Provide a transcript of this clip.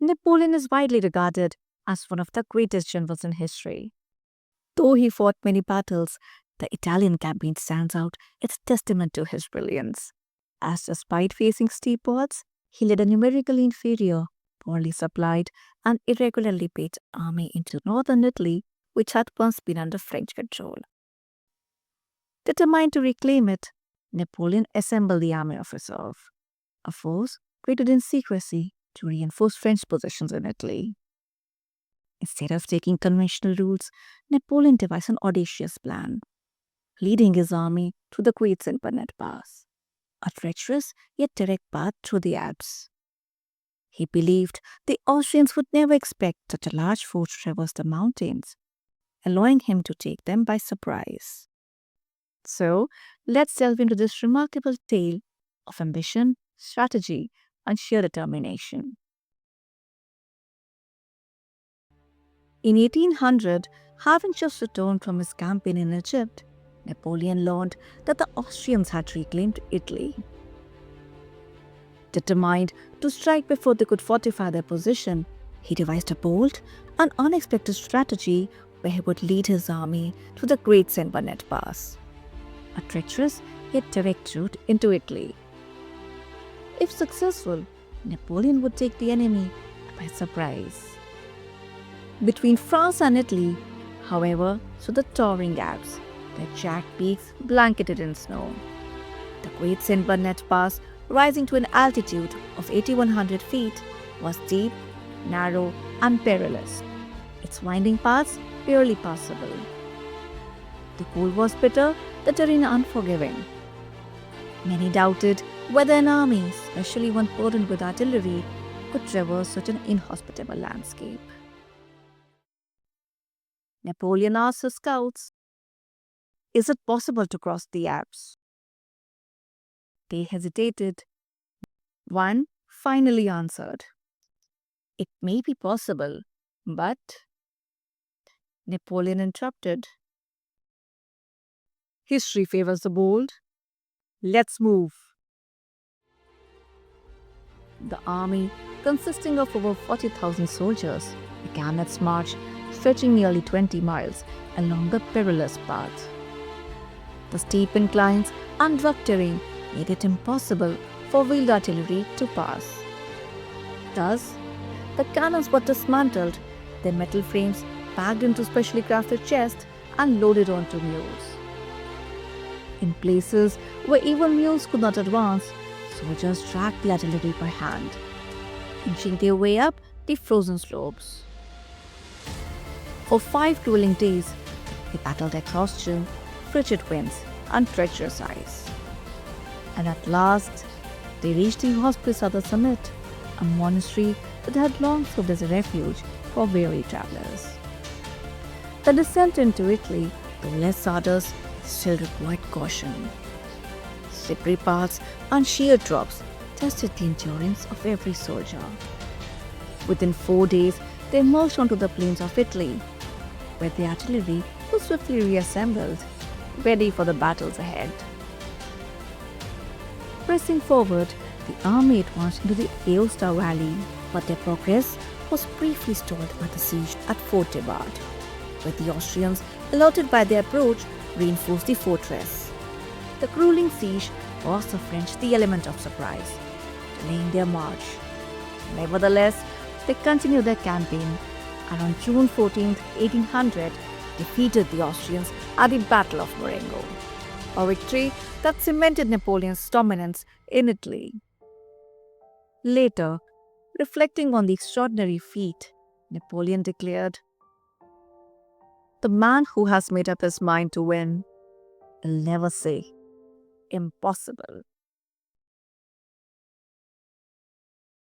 Napoleon is widely regarded as one of the greatest generals in history. Though he fought many battles, the Italian campaign stands out as testament to his brilliance. As despite facing steep odds, he led a numerically inferior, poorly supplied, and irregularly paid army into northern Italy, which had once been under French control. Determined to reclaim it, Napoleon assembled the army of reserve, a force created in secrecy to reinforce French positions in Italy. Instead of taking conventional routes, Napoleon devised an audacious plan, leading his army to the Great Saint Bernard Pass, a treacherous yet direct path through the Alps. He believed the Austrians would never expect such a large force to traverse the mountains, allowing him to take them by surprise. So, let's delve into this remarkable tale of ambition, strategy, and sheer determination. In 1800, having just returned from his campaign in Egypt, Napoleon learned that the Austrians had reclaimed Italy. Determined to strike before they could fortify their position, he devised a bold and unexpected strategy where he would lead his army to the Great Saint Bernard Pass, a treacherous yet direct route into Italy. If successful, Napoleon would take the enemy by surprise. Between France and Italy, however, stood the towering Alps, their jagged peaks blanketed in snow. The Great Saint Bernard Pass, rising to an altitude of 8,100 feet, was deep, narrow, and perilous, its winding paths barely passable. The cold was bitter, the terrain unforgiving. Many doubted whether an army, especially one burdened with artillery, could traverse such an inhospitable landscape. Napoleon asked his scouts, "Is it possible to cross the Alps?" They hesitated. One finally answered, "It may be possible, but—" Napoleon interrupted. "History favors the bold. Let's move." The army, consisting of over 40,000 soldiers, began its march, stretching nearly 20 miles along the perilous path. The steep inclines and rough terrain made it impossible for wheeled artillery to pass. Thus, the cannons were dismantled, their metal frames packed into specially crafted chests and loaded onto mules. In places where even mules could not advance, soldiers dragged the artillery by hand, inching their way up the frozen slopes. For 5 grueling days, they battled exhaustion, frigid winds, and treacherous ice. And at last, they reached the hospice at the summit, a monastery that had long served as a refuge for weary travelers. The descent into Italy, though less arduous, still required caution. Slippery paths and sheer drops tested the endurance of every soldier. Within 4 days, they marched onto the plains of Italy, where the artillery was swiftly reassembled, ready for the battles ahead. Pressing forward, the army advanced into the Aosta Valley, but their progress was briefly stalled by the siege at Fort Debord, where the Austrians, alerted by their approach, reinforced the fortress. The grueling siege caused the French the element of surprise, delaying their march. Nevertheless, they continued their campaign, and on June 14, 1800, defeated the Austrians at the Battle of Marengo, a victory that cemented Napoleon's dominance in Italy. Later, reflecting on the extraordinary feat, Napoleon declared, "The man who has made up his mind to win will never say impossible."